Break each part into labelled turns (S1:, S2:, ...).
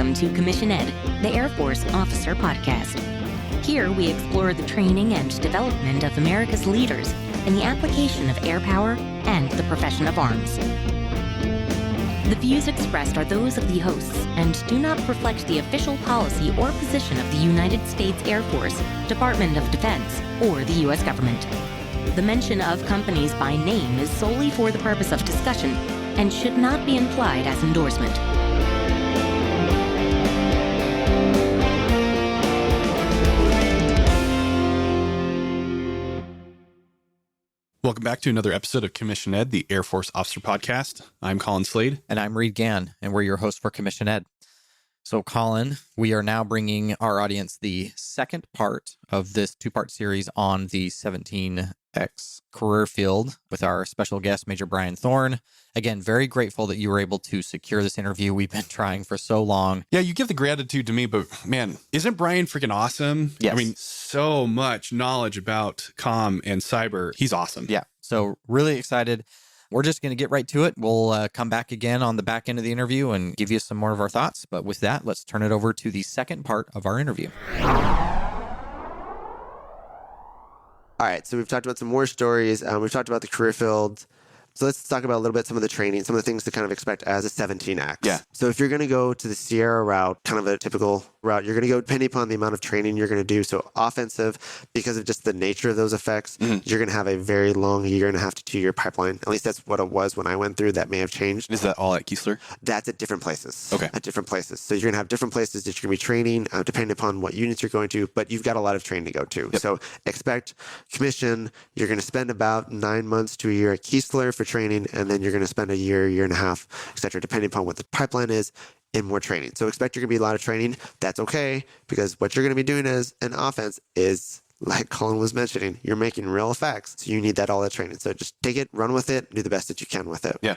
S1: Welcome to Commission Ed, the Air Force Officer Podcast. Here we explore the training and development of America's leaders in the application of air power and the profession of arms. The views expressed are those of the hosts and do not reflect the official policy or position of the United States Air Force, Department of Defense, or the U.S. government. The mention of companies by name is solely for the purpose of discussion and should not be implied as endorsement.
S2: Welcome back to another episode of Commission Ed, the Air Force Officer Podcast. I'm Colin Slade.
S3: And I'm Reed Gann, and we're your hosts for Commission Ed. So, Colin, we are now bringing our audience the second part of this two-part series on the 17X career field with our special guest, Maj Brian Thorn. Again, very grateful that you were able to secure this interview. We've been trying for so long.
S2: Yeah, you give the gratitude to me, but man, isn't Brian freaking awesome?
S3: Yes.
S2: I mean, so much knowledge about comm and cyber. He's awesome.
S3: Yeah, so really excited. We're just going to get right to it. We'll come back again on the back end of the interview and give you some more of our thoughts. But with that, let's turn it over to the second part of our interview.
S4: All right, so we've talked about some war stories. We've talked about the career field. So let's talk about a little bit some of the training, some of the things to kind of expect as a 17X.
S2: Yeah.
S4: So if you're going to go to the Sierra route, kind of a typical route, you're going to go depending upon the amount of training you're going to do. So offensive, because of just the nature of those effects, you're going to have a very long 1.5 to 2 year pipeline. At least that's what it was when I went through. That may have changed.
S2: Is that all at Keesler?
S4: That's at different places.
S2: Okay.
S4: At different places. So you're going to have different places that you're going to be training, depending upon what units you're going to, but you've got a lot of training to go to.
S2: Yep.
S4: So expect commission, you're going to spend about 9 months to a year at Keesler for training, and then you're going to spend a year, 1.5 years, et cetera, depending upon what the pipeline is in more training. So expect you're going to be a lot of training. That's okay, because what you're going to be doing as an offense is, like Colin was mentioning, you're making real effects. So you need all that training. So just take it, run with it, do the best that you can with it.
S2: Yeah.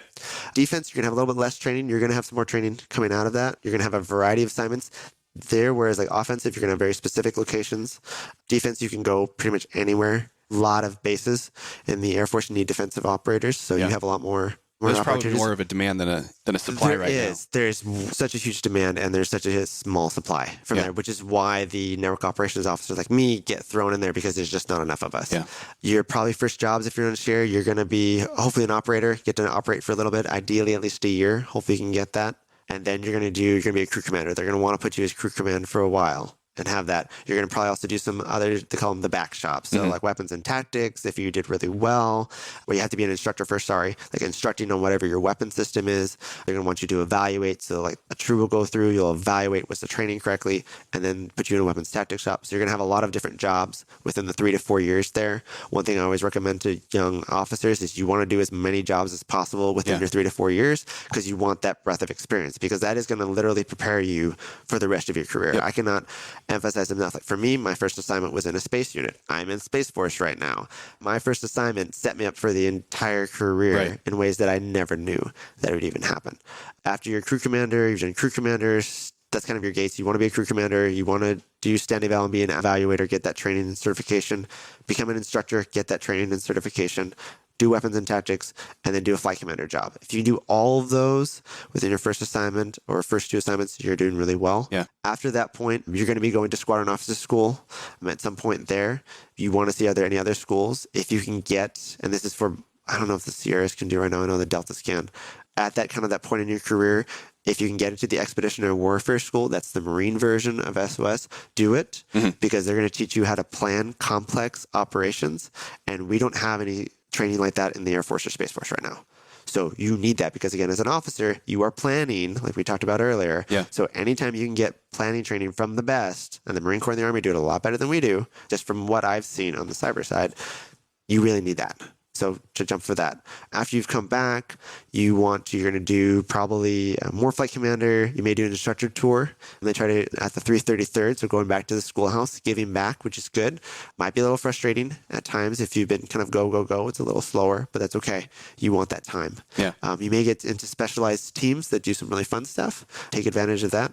S4: Defense, you're going to have a little bit less training. You're going to have some more training coming out of that. You're going to have a variety of assignments there, whereas like offensive, you're going to have very specific locations. Defense, you can go pretty much anywhere. A lot of bases in the Air Force need defensive operators, so you have a lot more.
S2: There's probably more of a demand than a supply
S4: there
S2: right
S4: is.
S2: now.
S4: There's such a huge demand, and there's such a small supply from there, which is why the network operations officers like me get thrown in there, because there's just not enough of us.
S2: Yeah.
S4: Your probably first jobs, if you're on a share, you're going to be hopefully an operator, get to operate for a little bit, ideally at least a year. Hopefully you can get that. And then you're going to be a crew commander. They're going to want to put you as crew command for a while and have that. You're going to probably also do some other, they call them the back shops. So like weapons and tactics, if you did really well, you have to be an instructor first, like instructing on whatever your weapon system is. They're going to want you to evaluate. So like a crew will go through, you'll evaluate what's the training correctly, and then put you in a weapons tactics shop. So you're going to have a lot of different jobs within the 3 to 4 years there. One thing I always recommend to young officers is you want to do as many jobs as possible within your 3 to 4 years, because you want that breadth of experience, because that is going to literally prepare you for the rest of your career. I cannot emphasize enough. Like for me, my first assignment was in a space unit. I'm in Space Force right now. My first assignment set me up for the entire career in ways that I never knew that it would even happen. After you're a crew commander, you've done crew commanders. That's kind of your gates. You want to be a crew commander. You want to do stand eval and be an evaluator, get that training and certification. Become an instructor, get that training and certification. Do weapons and tactics, and then do a flight commander job. If you do all of those within your first assignment or first 2 assignments, you're doing really well.
S2: Yeah.
S4: After that point, you're going to be going to squadron officer school. At some point there, you want to see, are there any other schools? If you can get, and this is for, I don't know if the Sierras can do right now, I know the Deltas can. At that kind of that point in your career, if you can get into the Expeditionary Warfare School, that's the Marine version of SOS, do it, because they're going to teach you how to plan complex operations, and we don't have any training like that in the Air Force or Space Force right now. So you need that, because again, as an officer, you are planning, like we talked about earlier. Yeah. So anytime you can get planning training from the best, and the Marine Corps and the Army do it a lot better than we do, just from what I've seen on the cyber side, you really need that. So to jump for that. After you've come back, you're going to do probably more flight commander. You may do an instructor tour. And they try to, at the 333rd, so going back to the schoolhouse, giving back, which is good. Might be a little frustrating at times if you've been kind of go. It's a little slower, but that's okay. You want that time.
S2: Yeah.
S4: You may get into specialized teams that do some really fun stuff. Take advantage of that.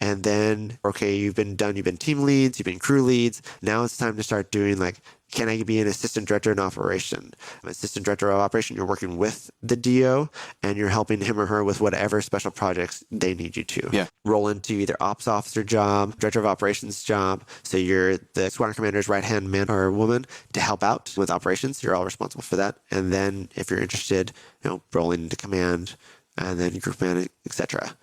S4: And then, okay, you've been team leads, you've been crew leads. Now it's time to start doing like, can I be an assistant director in operation? An assistant director of operation, you're working with the DO and you're helping him or her with whatever special projects they need you to.
S2: Yeah.
S4: Roll into either ops officer job, director of operations job. So you're the squadron commander's right-hand man or woman to help out with operations. You're all responsible for that. And then if you're interested, rolling into command and then group command, etc.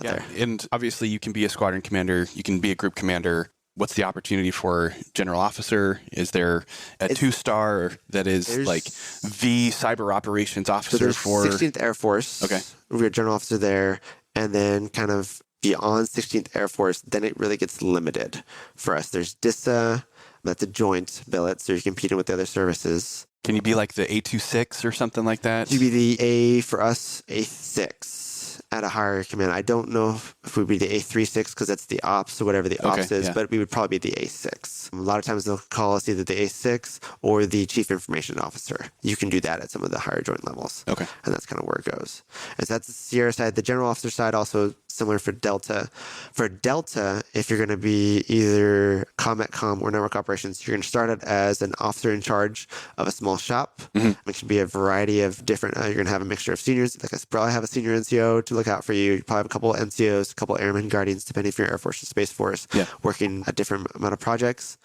S2: Yeah. And obviously you can be a squadron commander, you can be a group commander. What's the opportunity for general officer? Is there a 2-star that is like the cyber operations officer for
S4: 16th Air Force? Okay. We're a general officer there. And then kind of beyond 16th Air Force, then it really gets limited for us. There's DISA, that's a joint billet, so you're competing with the other services.
S2: Can you be like the A26 or something like that?
S4: You'd be the A, for us, A6 at a higher command. I don't know if we'd be the A36 because that's the ops or whatever the ops is, but we would probably be the A6. A lot of times they'll call us either the A6 or the chief information officer. You can do that at some of the higher joint levels. Okay. And that's kind of where it goes. And so that's the Sierra side. The general officer side also similar for Delta. For Delta, if you're going to be either combat comm or network operations, you're going to start it as an officer in charge of a small shop. It should be a variety of different, you're going to have a mixture of seniors. Like I probably have a senior NCO to look out for you. You probably have a couple of NCOs, a couple of airmen guardians, depending if you're Air Force or Space Force, working a different amount of projects.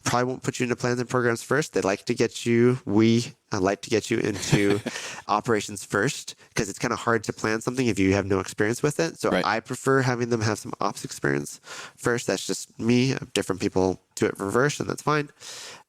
S4: Probably won't put you into plans and programs first. They like to get you, I'd like to get you into operations first because it's kind of hard to plan something if you have no experience with it. So I prefer having them have some ops experience first. That's just me. Different people do it reverse, and that's fine.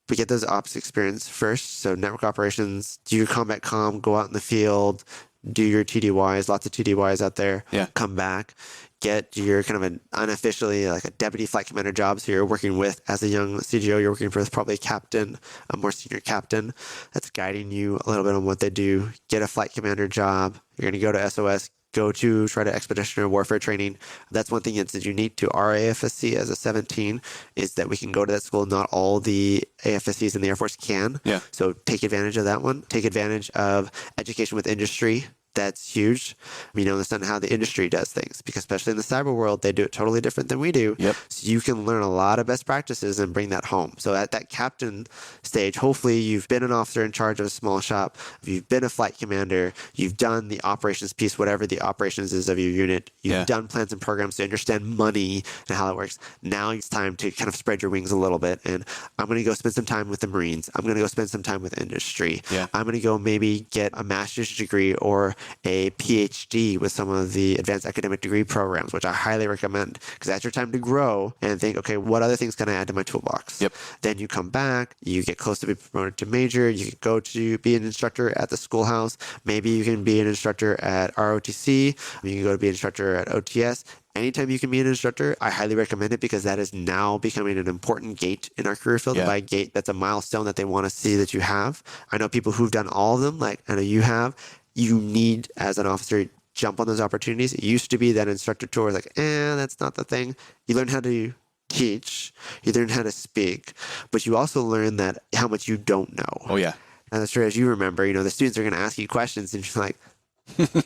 S4: But get those ops experience first. So network operations, do your combat comm, go out in the field, do your TDYs, lots of TDYs out there. Come back. Get your kind of an unofficially like a deputy flight commander job. So you're working with, as a young CGO, you're working with probably a captain, a more senior captain that's guiding you a little bit on what they do. Get a flight commander job. You're going to go to SOS, go to try to expeditionary warfare training. That's one thing that's unique to our AFSC as a 17 is that we can go to that school. Not all the AFSCs in the Air Force can. So take advantage of that one. Take advantage of education with industry. That's huge. Understand how the industry does things, because especially in the cyber world, they do it totally different than we do. So you can learn a lot of best practices and bring that home. So at that captain stage, hopefully you've been an officer in charge of a small shop, you've been a flight commander, you've done the operations piece, whatever the operations is of your unit, you've done plans and programs to understand money and how it works. Now it's time to kind of spread your wings a little bit. And I'm going to go spend some time with the Marines. I'm going to go spend some time with industry. I'm going to go maybe get a master's degree or a PhD with some of the advanced academic degree programs, which I highly recommend, because that's your time to grow and think, okay, what other things can I add to my toolbox? Then you come back, you get close to be promoted to major, you can go to be an instructor at the schoolhouse, maybe you can be an instructor at ROTC, you can go to be an instructor at OTS. Anytime you can be an instructor, I highly recommend it, because that is now becoming an important gate in our career field. By gate, that's a milestone that they want to see that you have. I know people who've done all of them, like I know you have. You need, as an officer, jump on those opportunities. It used to be that instructor tour was like, that's not the thing. You learn how to teach, you learn how to speak, but you also learn that how much you don't know. And I'm sure as you remember, the students are going to ask you questions and you're like,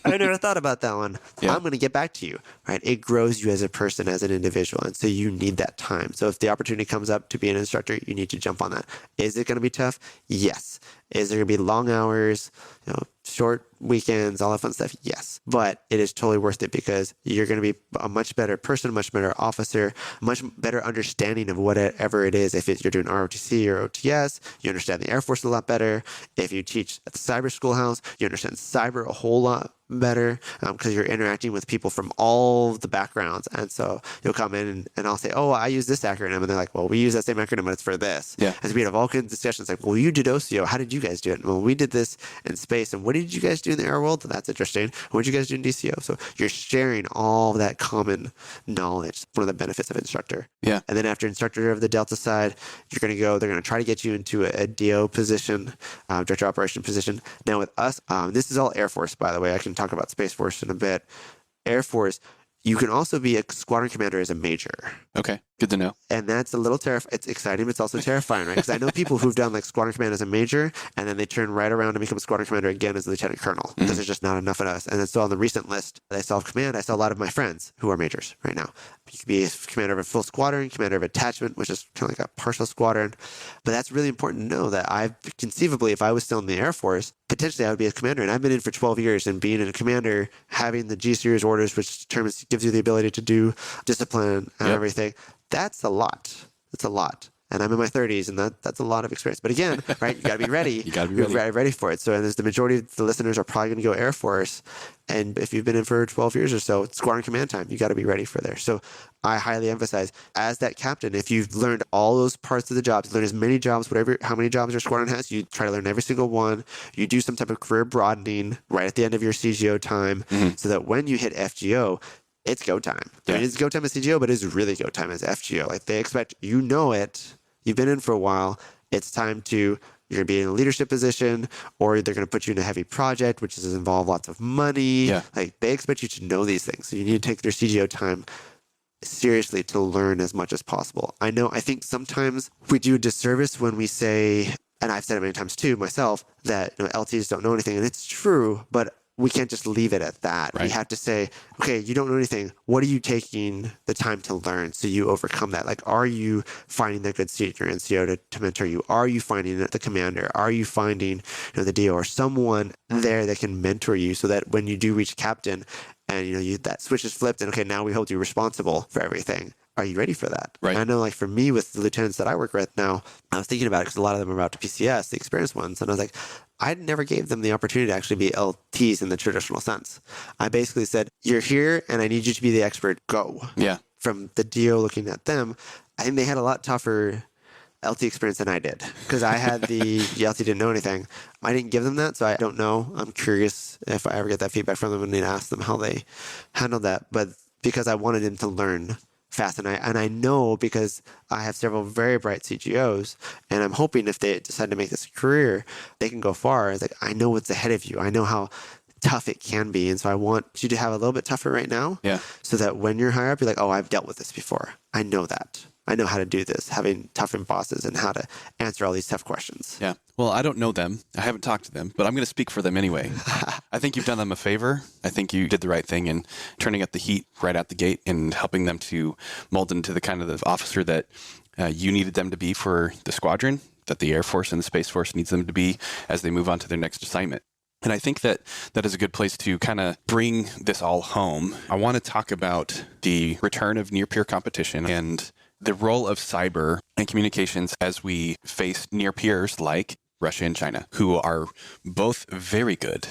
S4: I never thought about that one. I'm going to get back to you, right? It grows you as a person, as an individual. And so you need that time. So if the opportunity comes up to be an instructor, you need to jump on that. Is it going to be tough? Yes. Is there going to be long hours, short weekends, all that fun stuff? Yes. But it is totally worth it, because you're going to be a much better person, much better officer, much better understanding of whatever it is. If you're doing ROTC or OTS, you understand the Air Force a lot better. If you teach at the cyber schoolhouse, you understand cyber a whole lot better, because you're interacting with people from all the backgrounds. And so you'll come in and I'll say, I use this acronym. And they're like, well, we use that same acronym, but it's for this. And so we have all kinds of discussions like, well, you did OCO. How did you guys do it? Well, we did this in space. And what did you guys do in the air world? That's interesting. What did you guys do in DCO? So you're sharing all that common knowledge. One of the benefits of instructor. And then after instructor of the Delta side, they're going to try to get you into a DO position, director operation position. Now with us, this is all Air Force, by the way. I can talk about Space Force in a bit. Air Force, you can also be a squadron commander as a major.
S2: Okay, good to know.
S4: And that's a little it's exciting, but it's also terrifying, right? Because I know people who've done like squadron command as a major, and then they turn right around and become a squadron commander again as a lieutenant colonel, because there's just not enough of us. And then so on the recent list that I saw of command, I saw a lot of my friends who are majors right now. You could be a commander of a full squadron, commander of attachment, which is kind of like a partial squadron. But that's really important to know that conceivably, if I was still in the Air Force, potentially I would be a commander. And I've been in for 12 years, and being a commander, having the G series orders, which gives you the ability to do discipline and everything, that's a lot. It's a lot. And I'm in my 30s, and that's a lot of experience. But again, right, you got to be ready.
S2: You got to be ready.
S4: You're ready for it. So, and the majority of the listeners are probably going to go Air Force. And if you've been in for 12 years or so, it's squadron command time. You got to be ready for there. So I highly emphasize, as that captain, if you've learned all those parts of the jobs, learn as many jobs, how many jobs your squadron has, you try to learn every single one. You do some type of career broadening right at the end of your CGO time, so that when you hit FGO, it's go time. I mean, it's go time as CGO, but it's really go time as FGO. Like, they expect, it. You've been in for a while. It's time you're going to be in a leadership position, or they're going to put you in a heavy project, which is involve lots of money.
S2: Yeah.
S4: Like, they expect you to know these things. So you need to take your CGO time seriously to learn as much as possible. I think sometimes we do a disservice when we say, and I've said it many times too myself, that LTs don't know anything. And it's true, but we can't just leave it at that.
S2: Right.
S4: We have to say, okay, you don't know anything. What are you taking the time to learn so you overcome that? Like, are you finding the good seat in your NCO to mentor you? Are you finding the commander? Are you finding the DO or someone there that can mentor you, so that when you do reach captain and that switch is flipped and okay, now we hold you responsible for everything. Are you ready for that?
S2: Right.
S4: I know, like, for me with the lieutenants that I work with now, I was thinking about it because a lot of them are about to PCS, the experienced ones, and I was like, I never gave them the opportunity to actually be LTs in the traditional sense. I basically said, you're here and I need you to be the expert. Go.
S2: Yeah.
S4: From the DO looking at them, I think they had a lot tougher LT experience than I did, because I had the LT didn't know anything. I didn't give them that, so I don't know. I'm curious if I ever get that feedback from them and need to ask them how they handled that. But because I wanted them to learn fast, and I know, because I have several very bright CGOs, and I'm hoping if they decide to make this a career, they can go far. It's like, I know what's ahead of you. I know how tough it can be, and so I want you to have a little bit tougher right now, so that when you're higher up, you're like, oh, I've dealt with this before. I know that. I know how to do this, having tough bosses and how to answer all these tough questions.
S2: Yeah. Well, I don't know them. I haven't talked to them, but I'm going to speak for them anyway. I think you've done them a favor. I think you did the right thing in turning up the heat right out the gate and helping them to mold into the kind of the officer that you needed them to be for the squadron, that the Air Force and the Space Force needs them to be as they move on to their next assignment. And I think that is a good place to kind of bring this all home. I want to talk about the return of near-peer competition and the role of cyber and communications as we face near peers like Russia and China, who are both very good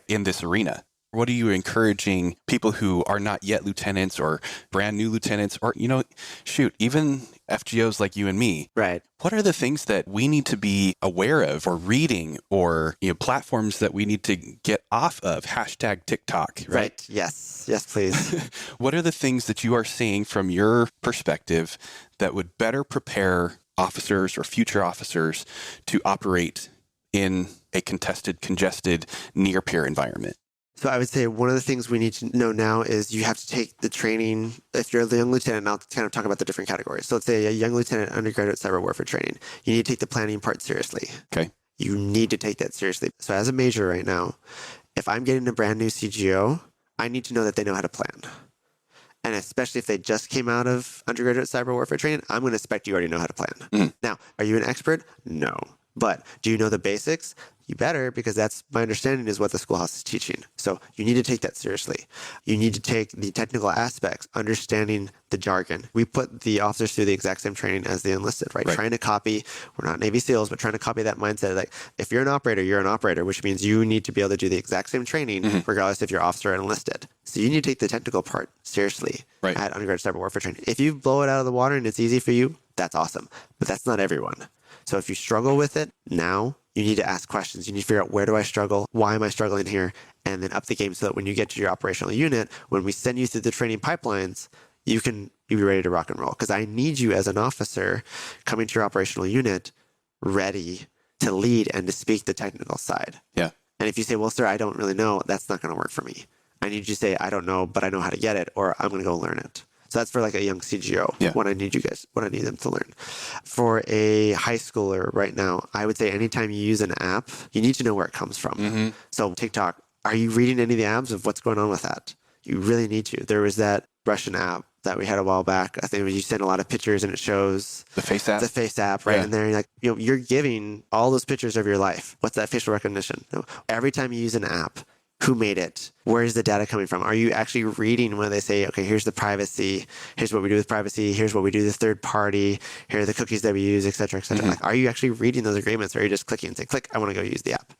S2: in this arena. What are you encouraging people who are not yet lieutenants or brand new lieutenants or, even FGOs like you and me?
S4: Right.
S2: What are the things that we need to be aware of or reading or, platforms that we need to get off of? #TikTok, right?
S4: Yes. Yes, please.
S2: What are the things that you are seeing from your perspective that would better prepare officers or future officers to operate in a contested, congested, near-peer environment?
S4: So I would say one of the things we need to know now is you have to take the training. If you're a young lieutenant, I'll kind of talk about the different categories. So let's say a young lieutenant undergraduate cyber warfare training. You need to take the planning part seriously.
S2: Okay.
S4: You need to take that seriously. So as a major right now, if I'm getting a brand new CGO, I need to know that they know how to plan. And especially if they just came out of undergraduate cyber warfare training, I'm going to expect you already know how to plan. Now, are you an expert? No. But do you know the basics? You better, because that's my understanding is what the schoolhouse is teaching. So you need to take that seriously. You need to take the technical aspects, understanding the jargon. We put the officers through the exact same training as the enlisted, right? Trying to copy, we're not Navy SEALs, but trying to copy that mindset. Like, if you're an operator, you're an operator, which means you need to be able to do the exact same training, regardless if you're officer or enlisted. So you need to take the technical part seriously at undergraduate cyber warfare training. If you blow it out of the water and it's easy for you, that's awesome. But that's not everyone. So if you struggle with it now, you need to ask questions. You need to figure out, where do I struggle? Why am I struggling here? And then up the game so that when you get to your operational unit, when we send you through the training pipelines, you'll be ready to rock and roll. Because I need you as an officer coming to your operational unit ready to lead and to speak the technical side.
S2: Yeah.
S4: And if you say, well, sir, I don't really know, that's not going to work for me. I need you to say, I don't know, but I know how to get it, or I'm going to go learn it. So that's for like a young CGO, what I need them to learn. For a high schooler right now, I would say anytime you use an app, you need to know where it comes from. So TikTok, are you reading any of the apps of what's going on with that? You really need to. There was that Russian app that we had a while back. I think when you send a lot of pictures and it shows
S2: The Face app?
S4: the Face app right
S2: Yeah.
S4: in there. You're like, you're giving all those pictures of your life. What's that facial recognition? Every time you use an app, who made it? Where's the data coming from? Are you actually reading when they say, okay, here's the privacy, here's what we do with privacy, here's what we do with third party, here are the cookies that we use, et cetera, et cetera. Like, are you actually reading those agreements, or are you just clicking and say, click, I want to go use the app?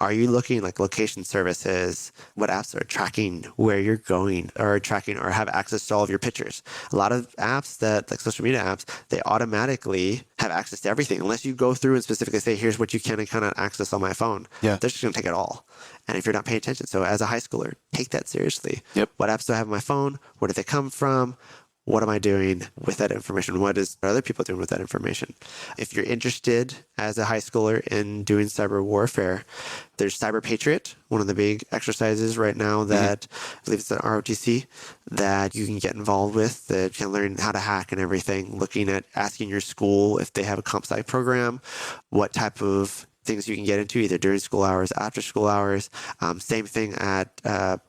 S4: Are you looking like location services? What apps are tracking where you're going, or tracking or have access to all of your pictures? A lot of apps that, like social media apps, they automatically have access to everything. Unless you go through and specifically say, here's what you can and cannot access on my phone.
S2: Yeah.
S4: They're just going to take it all. And if you're not paying attention, so as a high schooler, take that seriously.
S2: Yep.
S4: What apps do I have on my phone? Where do they come from? What am I doing with that information? What are other people doing with that information? If you're interested as a high schooler in doing cyber warfare, there's Cyber Patriot, one of the big exercises right now that I believe it's at ROTC that you can get involved with, that can learn how to hack and everything, looking at asking your school if they have a comp sci program, what type of things you can get into either during school hours, after school hours. Same thing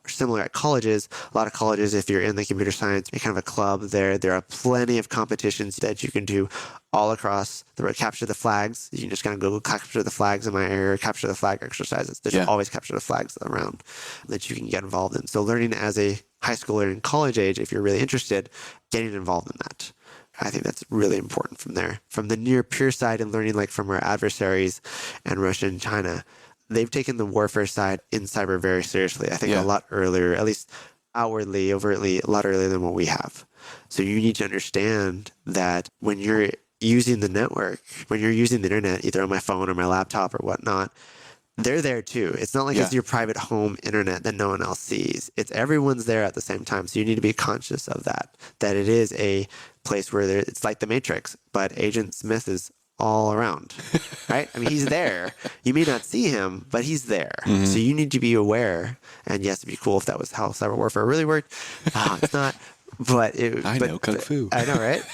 S4: similar at colleges. A lot of colleges, if you're in the computer science, kind of a club there are plenty of competitions that you can do all across the road. Capture the flags. You can just kind of Google capture the flags in my area, capture the flag exercises. There's always capture the flags around that you can get involved in. So learning as a high schooler in college age, if you're really interested, getting involved in that. I think that's really important from there. From the near peer side and learning like from our adversaries and Russia and China, they've taken the warfare side in cyber very seriously. I think a lot earlier, at least outwardly, overtly, a lot earlier than what we have. So you need to understand that when you're using the network, when you're using the internet, either on my phone or my laptop or whatnot, they're there too. It's not like it's your private home internet that no one else sees. It's everyone's there at the same time. So you need to be conscious of that it is a place where it's like the Matrix, but Agent Smith is all around, right? I mean, he's there. You may not see him, but he's there. So you need to be aware. And yes, it'd be cool if that was how cyber warfare really worked. It's not. But
S2: I know Kung Fu.
S4: I know, right?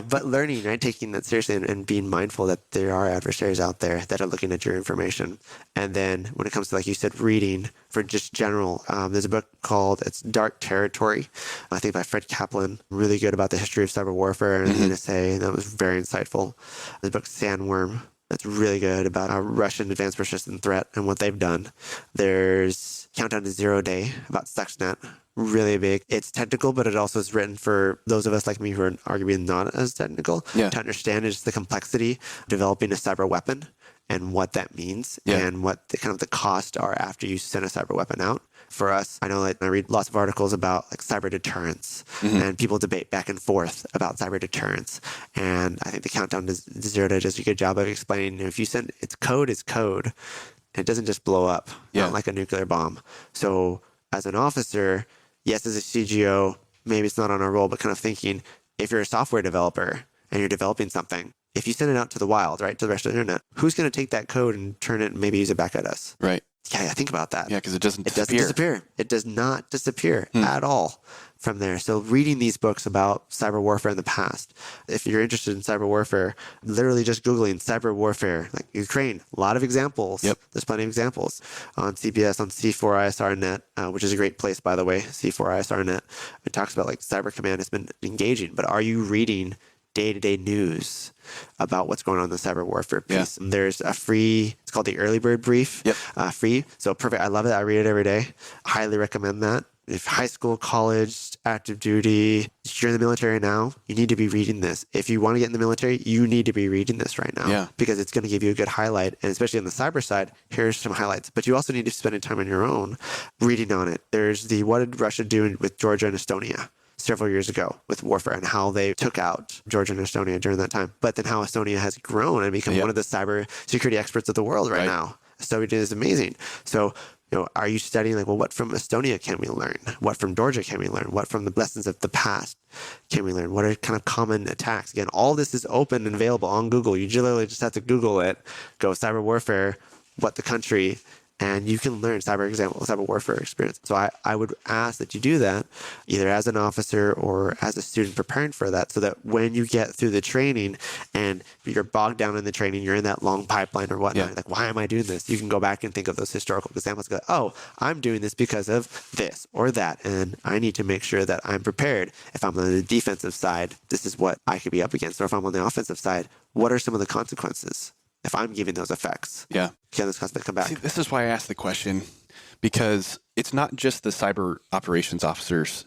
S4: But learning, right? Taking that seriously and being mindful that there are adversaries out there that are looking at your information. And then when it comes to, like you said, reading for just general, there's a book called It's Dark Territory, I think by Fred Kaplan, really good about the history of cyber warfare and the NSA. That was very insightful. There's a book Sandworm that's really good about a Russian advanced persistent threat and what they've done. There's Countdown to Zero Day about Stuxnet. Really big. It's technical, but it also is written for those of us like me who are arguably not as technical to understand is the complexity of developing a cyber weapon and what that means and what the kind of the cost are after you send a cyber weapon out. For us, I know like I read lots of articles about like cyber deterrence and people debate back and forth about cyber deterrence. And I think the Countdown to Zero Day does a good job of explaining if you send it's code. It doesn't just blow up not like a nuclear bomb. So as an officer, yes, as a CGO, maybe it's not on our role, but kind of thinking, if you're a software developer and you're developing something, if you send it out to the wild, right, to the rest of the internet, who's going to take that code and turn it and maybe use it back at us?
S2: Right.
S4: Yeah, think about that.
S2: Yeah, because it doesn't disappear.
S4: It doesn't disappear. It does not disappear at all from there. So reading these books about cyber warfare in the past, if you're interested in cyber warfare, literally just Googling cyber warfare, like Ukraine, a lot of examples.
S2: Yep.
S4: There's plenty of examples on CBS, on C4ISR.net, which is a great place, by the way, C4ISR.net. It talks about like Cyber Command has been engaging, but are you reading day-to-day news about what's going on in the cyber warfare piece? Yeah. There's a free, it's called the Early Bird Brief, free. So perfect. I love it. I read it every day. Highly recommend that. If high school, college, active duty, if you're in the military now, you need to be reading this. If you want to get in the military, you need to be reading this right now because it's going to give you a good highlight. And especially on the cyber side, here's some highlights. But you also need to spend time on your own reading on it. There's the What Did Russia Do with Georgia and Estonia several years ago with warfare and how they took out Georgia and Estonia during that time. But then how Estonia has grown and become one of the cyber security experts of the world right now. Estonia is amazing. So, are you studying like, well, what from Estonia can we learn? What from Georgia can we learn? What from the lessons of the past can we learn? What are kind of common attacks? Again, all this is open and available on Google. You literally just have to Google it, go cyber warfare, what the country, and you can learn cyber warfare experience. So I would ask that you do that either as an officer or as a student preparing for that, so that when you get through the training and you're bogged down in the training, you're in that long pipeline or whatnot, like, why am I doing this? You can go back and think of those historical examples. Go, oh, I'm doing this because of this or that, and I need to make sure that I'm prepared. If I'm on the defensive side, this is what I could be up against. Or if I'm on the offensive side, what are some of the consequences if I'm giving those effects?
S2: Yeah.
S4: Can this consequence come back?
S2: See, this is why I asked the question, because it's not just the cyber operations officers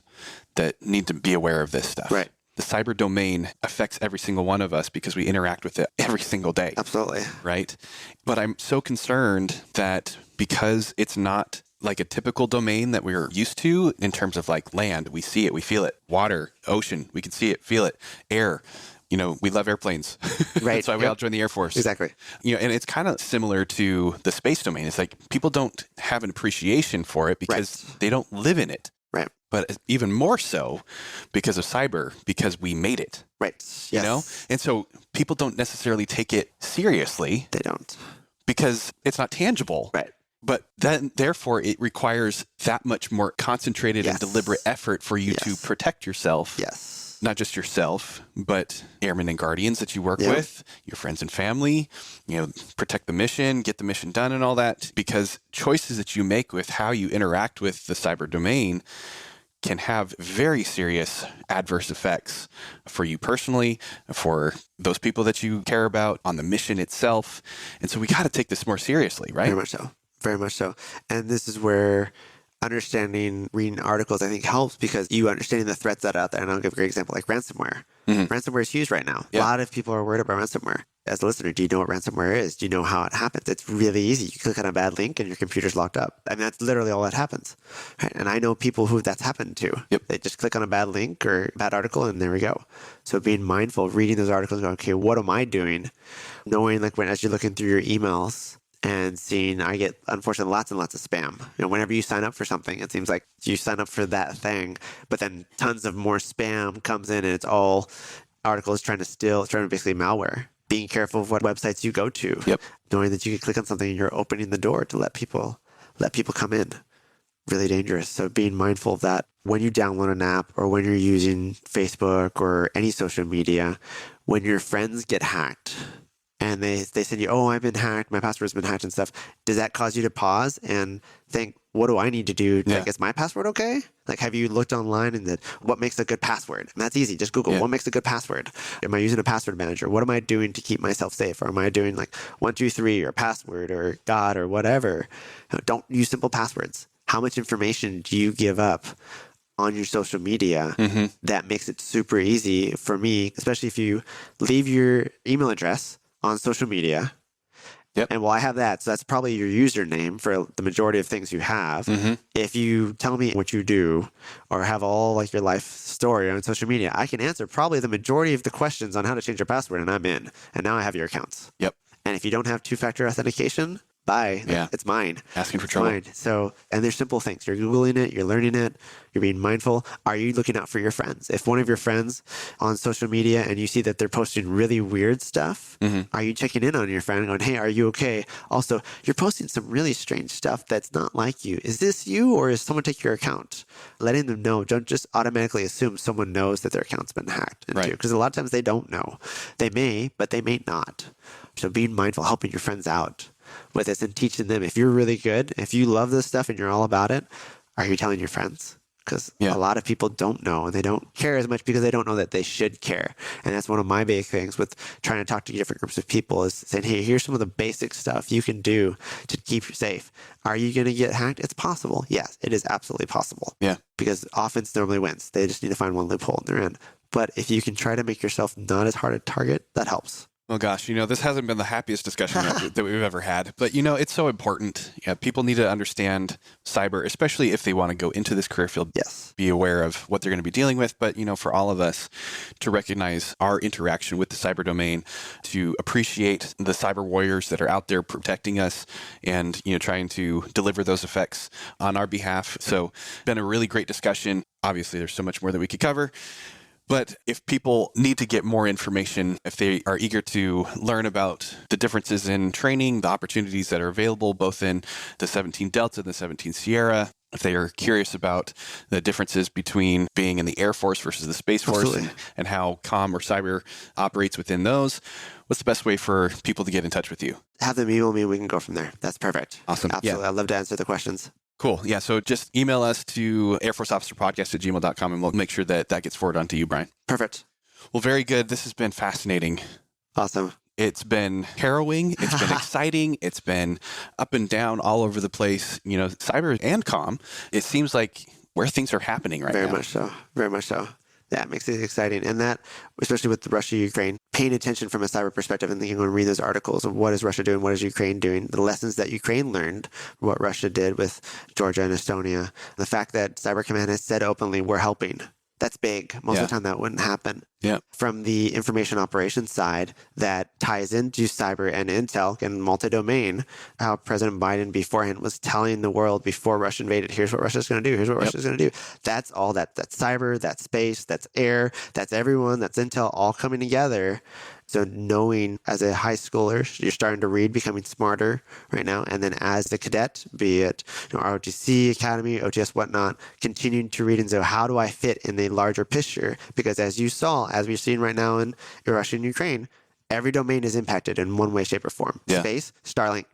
S2: that need to be aware of this stuff.
S4: Right.
S2: The cyber domain affects every single one of us because we interact with it every single day.
S4: Absolutely.
S2: Right? But I'm so concerned that because it's not like a typical domain that we're used to in terms of like land, we see it, we feel it. Water, ocean, we can see it, feel it. Air, you know, we love airplanes.
S4: Right.
S2: That's why we all join the Air Force.
S4: Exactly.
S2: You know, and it's kind of similar to the space domain. It's like people don't have an appreciation for it because they don't live in it.
S4: Right.
S2: But even more so because of cyber, because we made it.
S4: Right. Yes.
S2: You know? And so people don't necessarily take it seriously.
S4: They don't.
S2: Because it's not tangible.
S4: Right.
S2: But then, therefore, it requires that much more concentrated and deliberate effort for you to protect yourself.
S4: Yes.
S2: Not just yourself, but airmen and guardians that you work with, your friends and family, you know, protect the mission, get the mission done and all that. Because choices that you make with how you interact with the cyber domain can have very serious adverse effects for you personally, for those people that you care about, on the mission itself. And so we got to take this more seriously, right?
S4: Very much so. Very much so. And this is where reading articles, I think, helps, because you understanding the threats that are out there. And I'll give a great example, like ransomware. Ransomware is huge right now. A lot of people are worried about ransomware. As a listener, do you know what ransomware is? Do you know how it happens? It's really easy. You click on a bad link and your computer's locked up. I mean, that's literally all that happens. Right? And I know people who that's happened to. They just click on a bad link or a bad article and there we go. So being mindful, reading those articles and going, okay, what am I doing? Knowing, like, as you're looking through your emails and seeing, I get, unfortunately, lots and lots of spam. You know, whenever you sign up for something, it seems like you sign up for that thing, but then tons of more spam comes in and it's all articles trying to basically malware. Being careful of what websites you go to. Knowing that you can click on something and you're opening the door to let people come in. Really dangerous. So being mindful of that when you download an app or when you're using Facebook or any social media, when your friends get hacked and they send you, oh, I've been hacked, my password's been hacked and stuff. Does that cause you to pause and think, what do I need to do? Like, is my password okay? Like, have you looked online and what makes a good password? And that's easy. Just Google what makes a good password. Am I using a password manager? What am I doing to keep myself safe? Or am I doing like 123 or password or God or whatever? Don't use simple passwords. How much information do you give up on your social media that makes it super easy for me, especially if you leave your email address on social media? And I have that, so that's probably your username for the majority of things you have. If you tell me what you do or have all like your life story on social media, I can answer probably the majority of the questions on how to change your password, and I'm in. And now I have your accounts. And if you don't have two-factor authentication, bye. It's mine.
S2: Asking for trouble.
S4: So, and there's simple things. You're Googling it, you're learning it, you're being mindful. Are you looking out for your friends? If one of your friends on social media and you see that they're posting really weird stuff, are you checking in on your friend and going, hey, are you okay? Also, you're posting some really strange stuff that's not like you. Is this you or is someone take your account? Letting them know. Don't just automatically assume someone knows that their account's been hacked into. Because a lot of times they don't know. They may, but they may not. So being mindful, helping your friends out with this and teaching them. If you're really good, if you love this stuff and you're all about it, are you telling your friends? Because a lot of people don't know and they don't care as much because they don't know that they should care. And that's one of my big things with trying to talk to different groups of people is saying, hey, here's some of the basic stuff you can do to keep you safe. Are you going to get hacked? It's possible. Yes, it is absolutely possible. Because offense normally wins. They just need to find one loophole and they're in. But if you can try to make yourself not as hard a target, that helps.
S2: Oh gosh, this hasn't been the happiest discussion that we've ever had, but it's so important. People need to understand cyber, especially if they want to go into this career field. Be aware of what they're going to be dealing with, but for all of us to recognize our interaction with the cyber domain, to appreciate the cyber warriors that are out there protecting us and trying to deliver those effects on our behalf. So, been a really great discussion. Obviously, there's so much more that we could cover. But if people need to get more information, if they are eager to learn about the differences in training, the opportunities that are available both in the 17 Delta and the 17 Sierra, if they are curious about the differences between being in the Air Force versus the Space Force and how comm or cyber operates within those, what's the best way for people to get in touch with you?
S4: Have them email me. We can go from there. That's perfect.
S2: Awesome.
S4: Absolutely.
S2: Yeah.
S4: I'd love to answer the questions.
S2: Cool. Yeah. So just email us to airforceofficerpodcast@gmail.com and we'll make sure that gets forwarded on to you, Brian.
S4: Perfect.
S2: Well, very good. This has been fascinating.
S4: Awesome.
S2: It's been harrowing. It's been exciting. It's been up and down all over the place. You know, cyber and comm, it seems like where things are happening right now.
S4: Very much so. Very much so. That makes it exciting. And that, especially with Russia, Ukraine, paying attention from a cyber perspective and thinking when read those articles of what is Russia doing, what is Ukraine doing, the lessons that Ukraine learned, what Russia did with Georgia and Estonia, the fact that Cyber Command has said openly, we're helping. That's big. Most of the time that wouldn't happen.
S2: Yeah.
S4: From the information operations side, that ties into cyber and intel and multi-domain, how President Biden beforehand was telling the world before Russia invaded, here's what Russia's going to do, here's what Russia's going to do. That's all that's cyber, that's space, that's air, that's everyone, that's intel all coming together. So knowing as a high schooler, you're starting to read, becoming smarter right now. And then as a cadet, be it ROTC, Academy, OTS, whatnot, continuing to read and say, how do I fit in the larger picture? Because as you saw, as we're seeing right now in Russia and Ukraine, every domain is impacted in one way, shape, or form.
S2: Yeah.
S4: Space, Starlink.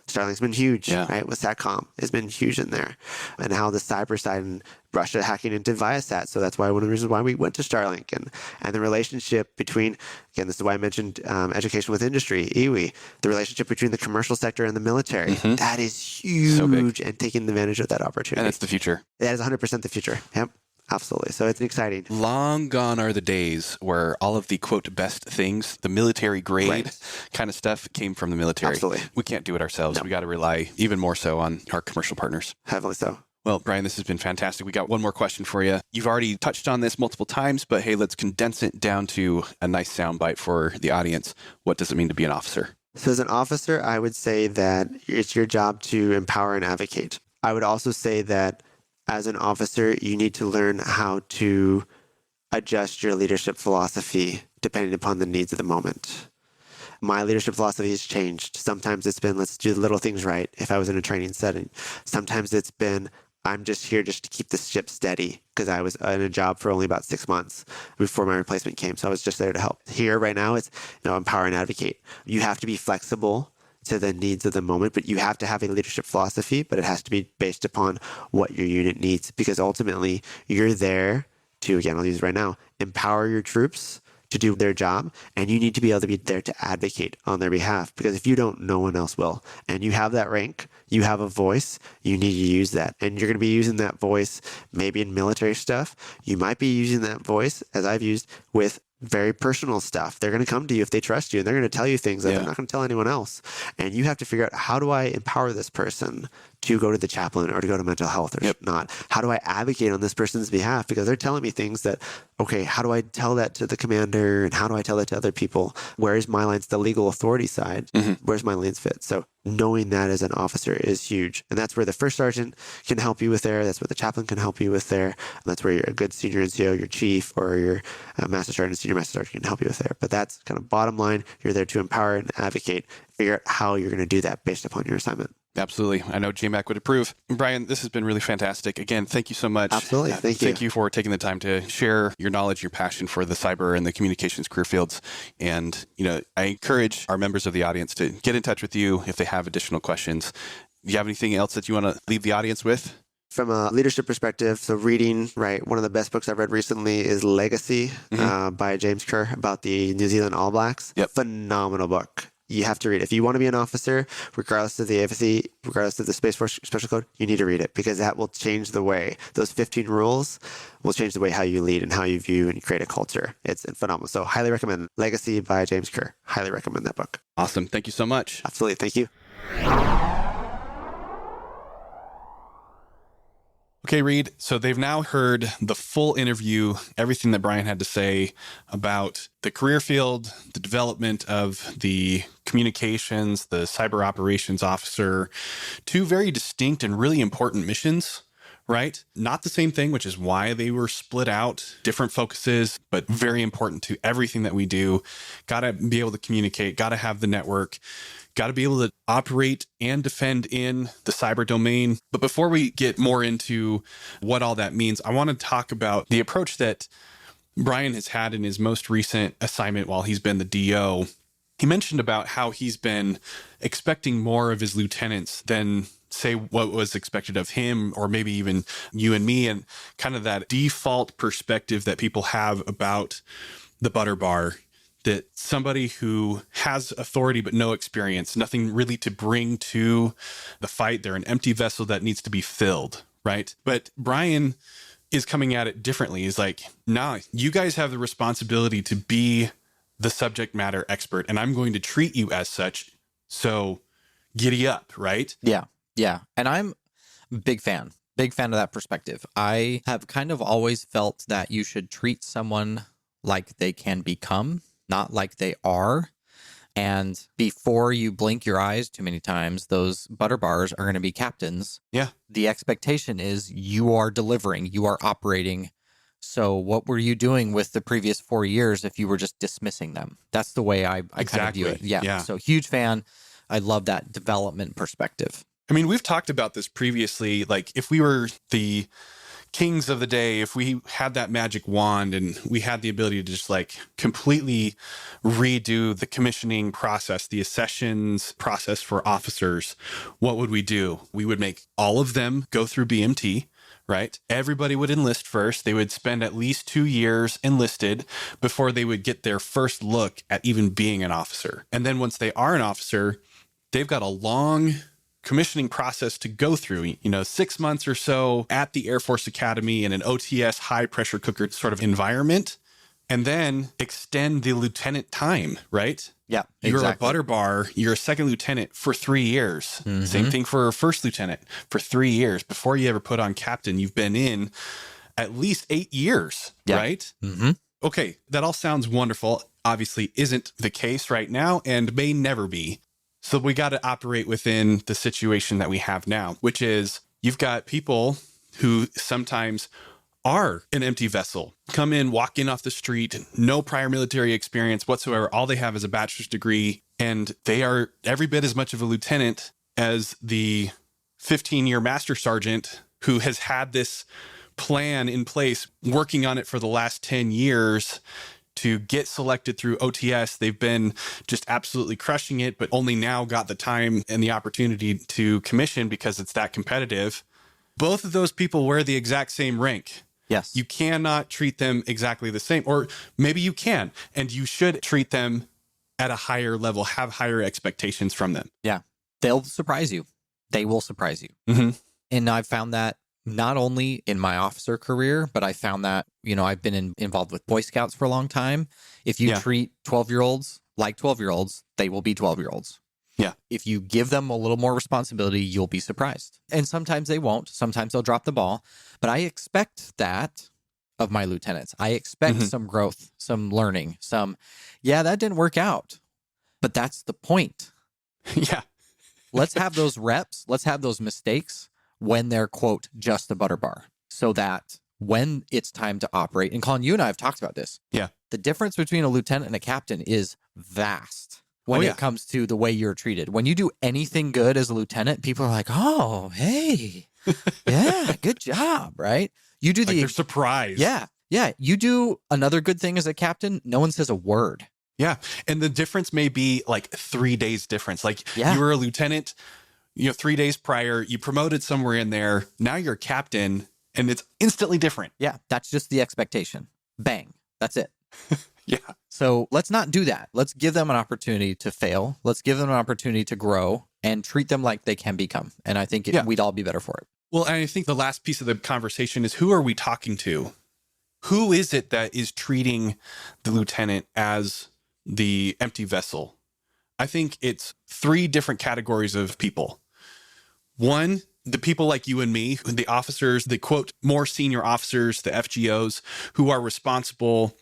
S4: Starlink's been huge, right? With SATCOM, it's been huge in there. And how the cyber side and Russia hacking into Viasat. So that's why one of the reasons why we went to Starlink. And the relationship between, again, this is why I mentioned education with industry, IWI, the relationship between the commercial sector and the military. That is huge, and taking advantage of that opportunity.
S2: And it's the future.
S4: That is 100% the future. Yep. Absolutely. So it's exciting.
S2: Long gone are the days where all of the, quote, best things, the military grade kind of stuff came from the military.
S4: Absolutely.
S2: We can't do it ourselves.
S4: No.
S2: We got to rely even more so on our commercial partners.
S4: Heavily so.
S2: Well, Brian, this has been fantastic. We got one more question for you. You've already touched on this multiple times, but hey, let's condense it down to a nice soundbite for the audience. What does it mean to be an officer?
S4: So as an officer, I would say that it's your job to empower and advocate. I would also say that as an officer, you need to learn how to adjust your leadership philosophy depending upon the needs of the moment. My leadership philosophy has changed. Sometimes it's been, let's do the little things right if I was in a training setting. Sometimes it's been, I'm just here just to keep the ship steady because I was in a job for only about 6 months before my replacement came. So I was just there to help. Here right now, it's empower and advocate. You have to be flexible to the needs of the moment, but you have to have a leadership philosophy, but it has to be based upon what your unit needs, because ultimately you're there to, again, I'll use it right now, empower your troops to do their job, and you need to be able to be there to advocate on their behalf, because if you don't, no one else will. And you have that rank, you have a voice, you need to use that. And you're going to be using that voice maybe in military stuff. You might be using that voice, as I've used, with very personal stuff. They're going to come to you if they trust you, and they're going to tell you things that they're not going to tell anyone else. And you have to figure out, how do I empower this person to go to the chaplain or to go to mental health or not? How do I advocate on this person's behalf? Because they're telling me things that, okay, how do I tell that to the commander, and how do I tell that to other people? Where's my lines, the legal authority side? Where's my lines fit? So knowing that as an officer is huge. And that's where the first sergeant can help you with there. That's where the chaplain can help you with there. And that's where a good senior NCO, your chief, or your master sergeant, senior master sergeant can help you with there. But that's kind of bottom line. You're there to empower and advocate. Figure out how you're going to do that based upon your assignment.
S2: Absolutely. I know JMAC would approve. Brian, this has been really fantastic. Again, thank you so much.
S4: Absolutely. Thank you.
S2: Thank you for taking the time to share your knowledge, your passion for the cyber and the communications career fields. And, I encourage our members of the audience to get in touch with you if they have additional questions. Do you have anything else that you want to leave the audience with?
S4: From a leadership perspective, so reading, right, one of the best books I've read recently is Legacy by James Kerr about the New Zealand All Blacks. Phenomenal book. You have to read it. If you want to be an officer, regardless of the AFC, regardless of the Space Force Special Code, you need to read it, because that will change the way. Those 15 rules will change the way how you lead and how you view and create a culture. It's phenomenal. So highly recommend Legacy by James Kerr. Highly recommend that book.
S2: Awesome. Thank you so much.
S4: Absolutely. Thank you.
S2: Okay, Reed. So they've now heard the full interview, everything that Brian had to say about the career field, the development of the communications, the cyber operations officer, two very distinct and really important missions right? Not the same thing, which is why they were split out, different focuses, but very important to everything that we do. Got to be able to communicate, got to have the network, got to be able to operate and defend in the cyber domain. But before we get more into what all that means, I want to talk about the approach that Brian has had in his most recent assignment while he's been the DO. He mentioned about how he's been expecting more of his lieutenants than, say, what was expected of him, or maybe even you and me, and kind of that default perspective that people have about the butter bar, that somebody who has authority but no experience, nothing really to bring to the fight, they're an empty vessel that needs to be filled, right? But Brian is coming at it differently. He's like, nah, you guys have the responsibility to be the subject matter expert, and I'm going to treat you as such. So giddy up, right?
S3: Yeah. Yeah. And I'm a big fan of that perspective. I have kind of always felt that you should treat someone like they can become, not like they are. And before you blink your eyes too many times, those butter bars are going to be captains.
S2: Yeah.
S3: The expectation is you are delivering, you are operating. So what were you doing with the previous 4 years if you were just dismissing them? That's the way I kind of view it. Yeah. So huge fan. I love that development perspective.
S2: I mean, we've talked about this previously. Like, if we were the kings of the day, if we had that magic wand and we had the ability to just like completely redo the commissioning process, the accessions process for officers, what would we do? We would make all of them go through BMT, right? Everybody would enlist first. They would spend at least 2 years enlisted before they would get their first look at even being an officer. And then once they are an officer, they've got a long commissioning process to go through, 6 months or so at the Air Force Academy in an OTS high pressure cooker sort of environment, and then extend the lieutenant time, right?
S3: Yeah,
S2: You're
S3: exactly.
S2: a butter bar, you're a second lieutenant for 3 years.
S3: Mm-hmm.
S2: Same thing for a first lieutenant for 3 years. Before you ever put on captain, you've been in at least 8 years, right?
S3: Mm-hmm.
S2: Okay, that all sounds wonderful. Obviously isn't the case right now and may never be. So we got to operate within the situation that we have now, which is you've got people who sometimes are an empty vessel, come in, walk in off the street, no prior military experience whatsoever. All they have is a bachelor's degree, and they are every bit as much of a lieutenant as the 15-year master sergeant who has had this plan in place, working on it for the last 10 years to get selected through OTS. They've been just absolutely crushing it, but only now got the time and the opportunity to commission because it's that competitive. Both of those people wear the exact same rank.
S3: Yes.
S2: You cannot treat them exactly the same, or maybe you can, and you should treat them at a higher level, have higher expectations from them.
S3: Yeah. They'll surprise you. They will surprise you.
S2: Mm-hmm.
S3: And I've found that not only in my officer career, but I found that, I've been involved with Boy Scouts for a long time. If you treat 12-year-olds like 12-year-olds, they will be 12-year-olds.
S2: Yeah.
S3: If you give them a little more responsibility, you'll be surprised. And sometimes they won't. Sometimes they'll drop the ball. But I expect that of my lieutenants. I expect some growth, some learning, that didn't work out. But that's the point.
S2: Yeah.
S3: Let's have those reps. Let's have those mistakes when they're, quote, just a butter bar, so that when it's time to operate, and Colin, you and I have talked about this.
S2: Yeah.
S3: The difference between a lieutenant and a captain is vast when it comes to the way you're treated. When you do anything good as a lieutenant, people are like, oh, hey, yeah, good job, right? You do
S2: they're surprised.
S3: Yeah. Yeah. You do another good thing as a captain, no one says a word.
S2: Yeah. And the difference may be like 3 days difference. Like you were a lieutenant, 3 days prior, you promoted somewhere in there. Now you're a captain and it's instantly different.
S3: Yeah. That's just the expectation. Bang. That's it.
S2: Yeah.
S3: So let's not do that. Let's give them an opportunity to fail. Let's give them an opportunity to grow and treat them like they can become. And I think we'd all be better for it.
S2: Well, and I think the last piece of the conversation is, who are we talking to? Who is it that is treating the lieutenant as the empty vessel? I think it's 3 different categories of people. One, the people like you and me, the officers, the quote, more senior officers, the FGOs, who are responsible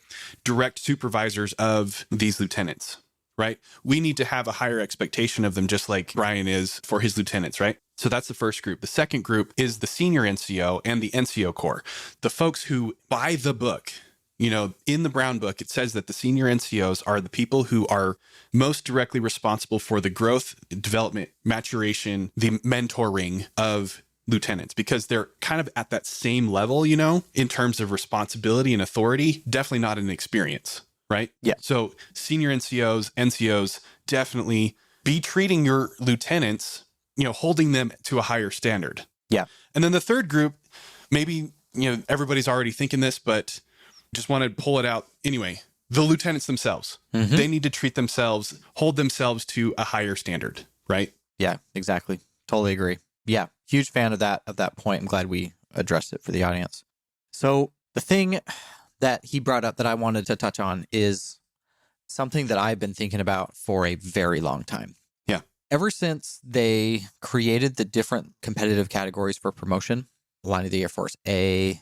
S2: direct supervisors of these lieutenants, right? We need to have a higher expectation of them, just like Brian is for his lieutenants, right? So that's the first group. The second group is the senior NCO and the NCO Corps, the folks who buy the book. In the Brown Book, it says that the senior NCOs are the people who are most directly responsible for the growth, development, maturation, the mentoring of lieutenants, because they're kind of at that same level, in terms of responsibility and authority, definitely not an experience, right?
S3: Yeah.
S2: So senior NCOs, definitely be treating your lieutenants, holding them to a higher standard.
S3: Yeah.
S2: And then the third group, maybe, everybody's already thinking this, but just want to pull it out anyway. The lieutenants themselves, they need to treat themselves, hold themselves to a higher standard, right?
S3: Yeah, exactly. Totally agree. Yeah, huge fan of that point. I'm glad we addressed it for the audience. So the thing that he brought up that I wanted to touch on is something that I've been thinking about for a very long time.
S2: Yeah.
S3: Ever since they created the different competitive categories for promotion, line of the Air Force A,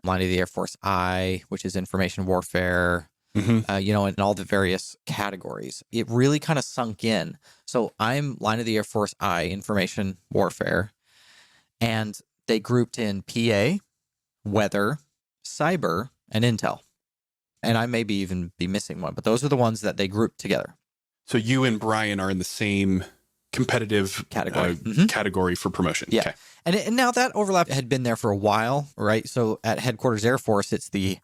S3: line of the Air Force I, which is information warfare, and all the various categories, it really kind of sunk in. So I'm line of the Air Force I, information warfare, and they grouped in PA, weather, cyber, and intel. And I maybe even be missing one, but those are the ones that they grouped together.
S2: So you and Brian are in the same competitive category for promotion.
S3: Yeah.
S2: Okay.
S3: And now that overlap had been there for a while, right? So at Headquarters Air Force, it's the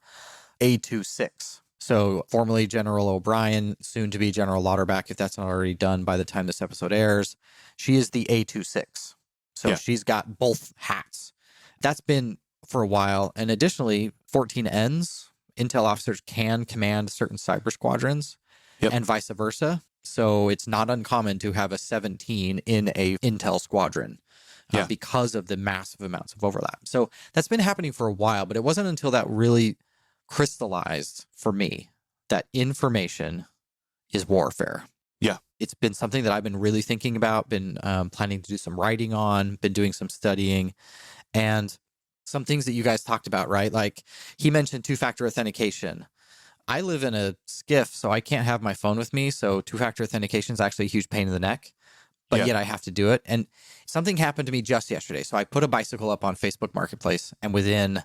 S3: A26. So formerly General O'Brien, soon to be General Lauterbach, if that's not already done by the time this episode airs. She is the A26. So she's got both hats. That's been for a while. And additionally, 14Ns, intel officers can command certain cyber squadrons and vice versa. So it's not uncommon to have a 17 in a intel squadron because of the massive amounts of overlap. So that's been happening for a while, but it wasn't until that really crystallized for me that information is warfare.
S2: Yeah.
S3: It's been something that I've been really thinking about, been planning to do some writing on, been doing some studying, and some things that you guys talked about, right? Like he mentioned two-factor authentication. I live in a skiff, so I can't have my phone with me. So two-factor authentication is actually a huge pain in the neck, but yet I have to do it. And something happened to me just yesterday. So I put a bicycle up on Facebook Marketplace, and within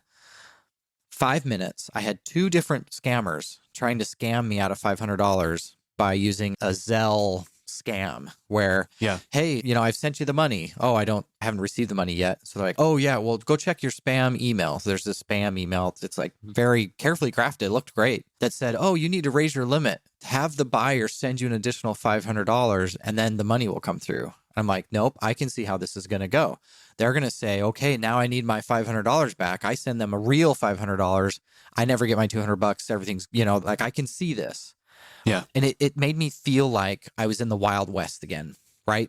S3: 5 minutes, I had 2 different scammers trying to scam me out of $500 by using a Zelle scam where, hey, I've sent you the money. Oh, I haven't received the money yet. So they're like, oh yeah, well, go check your spam email. So there's this spam email. It's like very carefully crafted. It looked great. That said, oh, you need to raise your limit. Have the buyer send you an additional $500 and then the money will come through. I'm like, nope, I can see how this is going to go. They're going to say, okay, now I need my $500 back. I send them a real $500. I never get my $200. Everything's, like I can see this.
S2: Yeah.
S3: And it made me feel like I was in the Wild West again, right?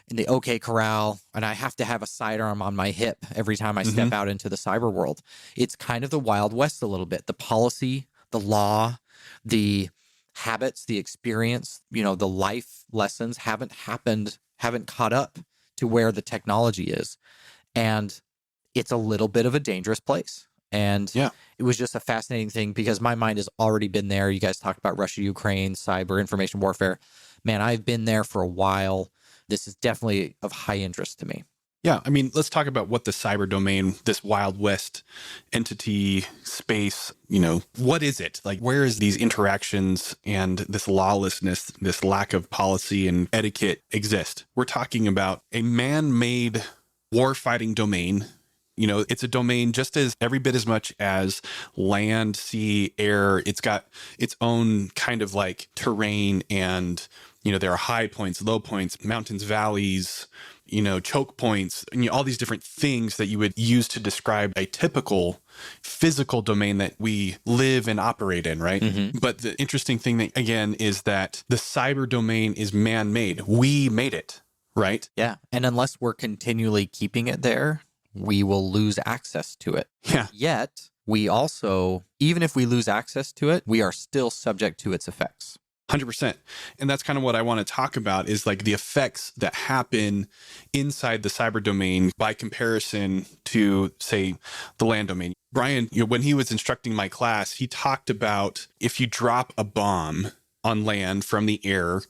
S3: In the OK Corral, and I have to have a sidearm on my hip every time I step out into the cyber world. It's kind of the Wild West a little bit. The policy, the law, the habits, the experience, the life lessons haven't caught up to where the technology is. And it's a little bit of a dangerous place. And it was just a fascinating thing because my mind has already been there. You guys talked about Russia, Ukraine, cyber, information warfare. Man, I've been there for a while. This is definitely of high interest to me.
S2: Yeah. I mean, let's talk about what the cyber domain, this Wild West entity space, what is it? Like, where is these interactions and this lawlessness, this lack of policy and etiquette exist? We're talking about a man-made war-fighting domain. It's a domain just as every bit as much as land, sea, air. It's got its own kind of like terrain and, there are high points, low points, mountains, valleys, choke points, and all these different things that you would use to describe a typical physical domain that we live and operate in, right? But the interesting thing, that, again, is that the cyber domain is man-made. We made it, right?
S3: Yeah. And unless we're continually keeping it there, we will lose access to it.
S2: Yeah.
S3: Yet, we also, even if we lose access to it, we are still subject to its effects.
S2: 100%. And that's kind of what I want to talk about is like the effects that happen inside the cyber domain by comparison to, say, the land domain. Brian, when he was instructing my class, he talked about if you drop a bomb on land from the air,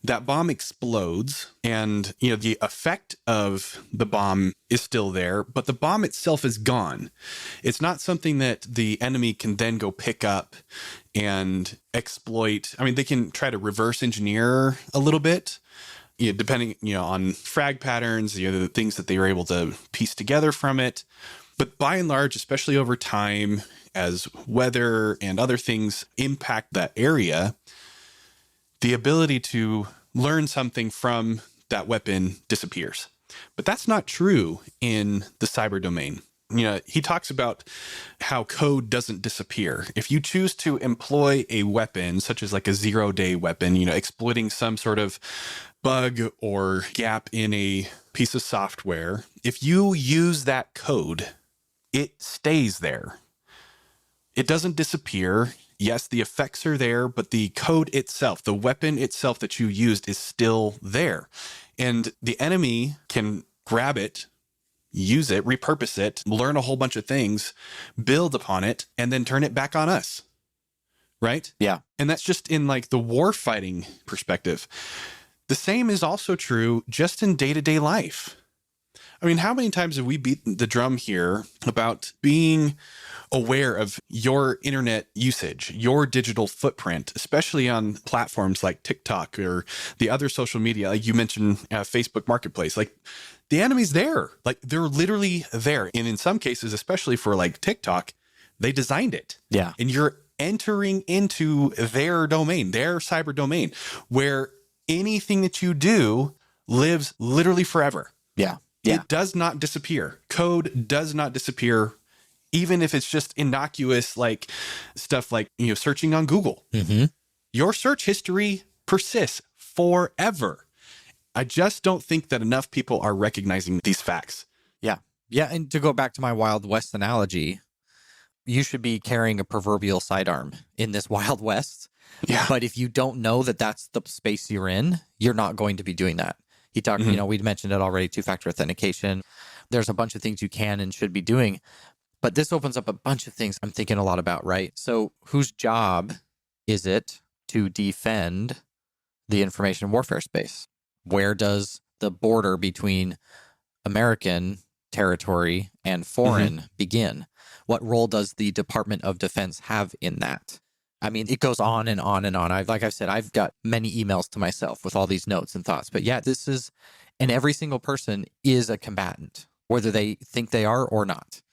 S2: that bomb explodes, and the effect of the bomb is still there, but the bomb itself is gone. It's not something that the enemy can then go pick up and exploit. I mean, they can try to reverse engineer a little bit, depending on frag patterns, the things that they were able to piece together from it. But by and large, especially over time, as weather and other things impact that area, the ability to learn something from that weapon disappears. But that's not true in the cyber domain. He talks about how code doesn't disappear. If you choose to employ a weapon, such as like a 0-day weapon, exploiting some sort of bug or gap in a piece of software, if you use that code, it stays there. It doesn't disappear. Yes, the effects are there, but the code itself, the weapon itself that you used is still there. And the enemy can grab it, use it, repurpose it, learn a whole bunch of things, build upon it, and then turn it back on us. Right?
S3: Yeah.
S2: And that's just in like the war fighting perspective. The same is also true just in day-to-day life. I mean, how many times have we beaten the drum here about being aware of your internet usage, your digital footprint, especially on platforms like TikTok or the other social media, like you mentioned, Facebook Marketplace. Like, the enemy's there. Like, they're literally there. And in some cases, especially for like TikTok, they designed it.
S3: Yeah.
S2: And you're entering into their domain, their cyber domain, where anything that you do lives literally forever.
S3: Yeah. Yeah.
S2: It does not disappear. Code does not disappear, even if it's just innocuous, like stuff like, searching on Google.
S3: Mm-hmm.
S2: Your search history persists forever. I just don't think that enough people are recognizing these facts.
S3: Yeah. Yeah. And to go back to my Wild West analogy, you should be carrying a proverbial sidearm in this Wild West.
S2: Yeah.
S3: But if you don't know that that's the space you're in, you're not going to be doing that. He talked, we'd mentioned it already, two-factor authentication. There's a bunch of things you can and should be doing. But this opens up a bunch of things I'm thinking a lot about, right? So whose job is it to defend the information warfare space? Where does the border between American territory and foreign begin? What role does the Department of Defense have in that? I mean, it goes on and on and on. Like I've said, I've got many emails to myself with all these notes and thoughts. But yeah, and every single person is a combatant, whether they think they are or not.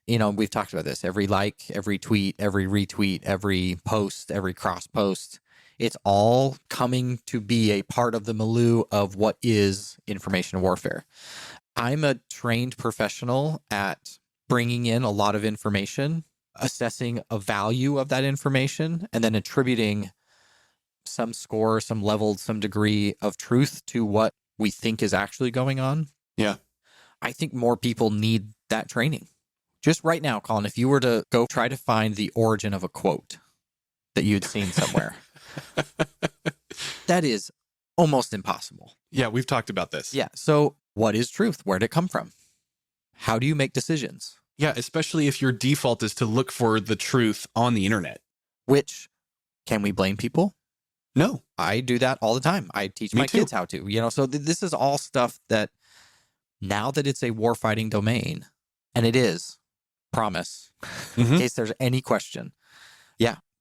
S3: We've talked about this. Every like, every tweet, every retweet, every post, every cross post, it's all coming to be a part of the milieu of what is information warfare. I'm a trained professional at bringing in a lot of information, assessing a value of that information, and then attributing some score, some level, some degree of truth to what we think is actually going on.
S2: Yeah.
S3: I think more people need that training. Just right now, Colin, if you were to go try to find the origin of a quote that you'd seen somewhere, that is almost impossible.
S2: Yeah, we've talked about this.
S3: Yeah. So what is truth? Where did it come from? How do you make decisions?
S2: Yeah, especially if your default is to look for the truth on the internet.
S3: Which, can we blame people?
S2: No.
S3: I do that all the time. I teach my kids how to, so this is all stuff that now that it's a warfighting domain, and it is, promise, in case there's any question,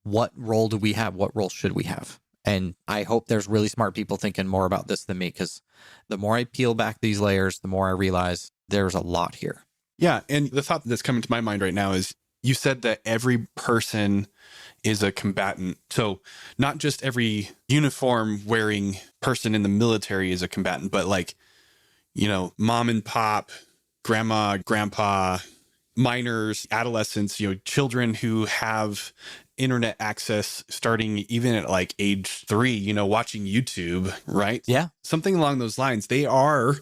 S3: what role do we have? What role should we have? And I hope there's really smart people thinking more about this than me, because the more I peel back these layers, the more I realize there's a lot here.
S2: Yeah. And the thought that's coming to my mind right now is you said that every person is a combatant. So not just every uniform wearing person in the military is a combatant, but like, mom and pop, grandma, grandpa, minors, adolescents, children who have internet access starting even at like age 3, watching YouTube, right?
S3: Yeah.
S2: Something along those lines. They are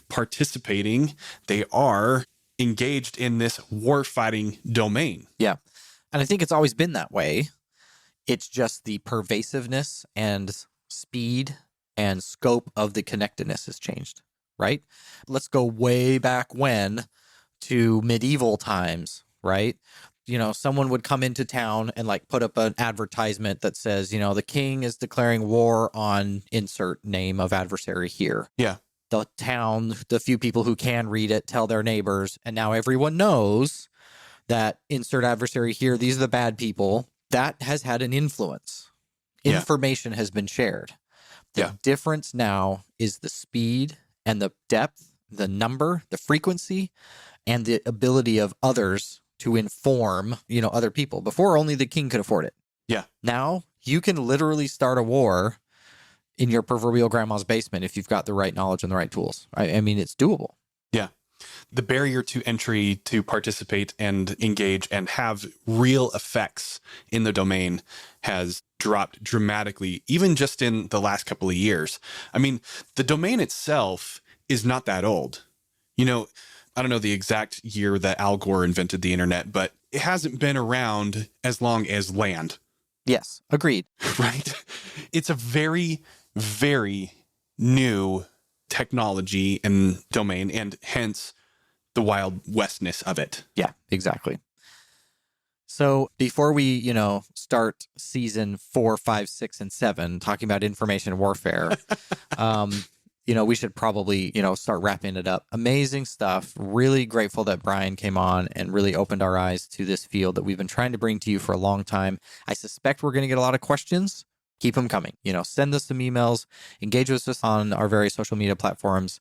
S2: participating. They are engaged in this warfighting domain.
S3: Yeah. And I think it's always been that way. It's just the pervasiveness and speed and scope of the connectedness has changed, right? Let's go way back when to medieval times, right? someone would come into town and like put up an advertisement that says, the king is declaring war on insert name of adversary here.
S2: Yeah.
S3: The town, the few people who can read it, tell their neighbors. And now everyone knows that insert adversary here, these are the bad people. That has had an influence.
S2: Yeah.
S3: Information has been shared. The
S2: Yeah.
S3: difference now is the speed and the depth, the number, the frequency, and the ability of others to inform, other people. Before, only the king could afford it.
S2: Yeah.
S3: Now, you can literally start a war in your proverbial grandma's basement if you've got the right knowledge and the right tools. I mean, it's doable.
S2: Yeah. The barrier to entry to participate and engage and have real effects in the domain has dropped dramatically, even just in the last couple of years. I mean, the domain itself is not that old. I don't know the exact year that Al Gore invented the internet, but it hasn't been around as long as land.
S3: Yes, agreed.
S2: Right? It's a very, very new technology and domain, and hence the Wild Westness of it.
S3: Yeah, exactly. So before we, start season 4, 5, 6, and 7, talking about information warfare, we should probably, start wrapping it up. Amazing stuff. Really grateful that Brian came on and really opened our eyes to this field that we've been trying to bring to you for a long time. I suspect we're going to get a lot of questions. Keep them coming. Send us some emails, engage with us on our various social media platforms.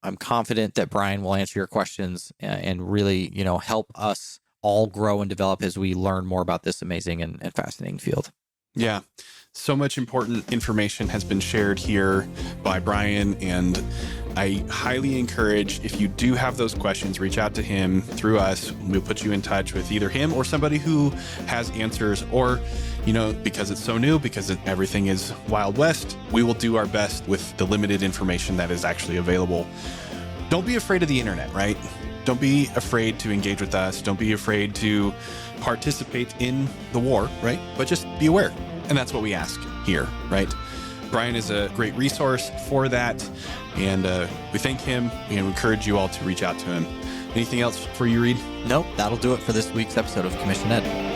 S3: I'm confident that Brian will answer your questions and really, help us all grow and develop as we learn more about this amazing and fascinating field.
S2: Yeah. So much important information has been shared here by Brian, and I highly encourage, if you do have those questions, reach out to him through us. We'll put you in touch with either him or somebody who has answers, or, because it's so new, because everything is Wild West, we will do our best with the limited information that is actually available. Don't be afraid of the internet, right? Don't be afraid to engage with us. Don't be afraid to participate in the war, right? But just be aware. And that's what we ask here, right? Brian is a great resource for that. And we thank him and we encourage you all to reach out to him. Anything else for you, Reed?
S3: Nope, that'll do it for this week's episode of Commission Ed.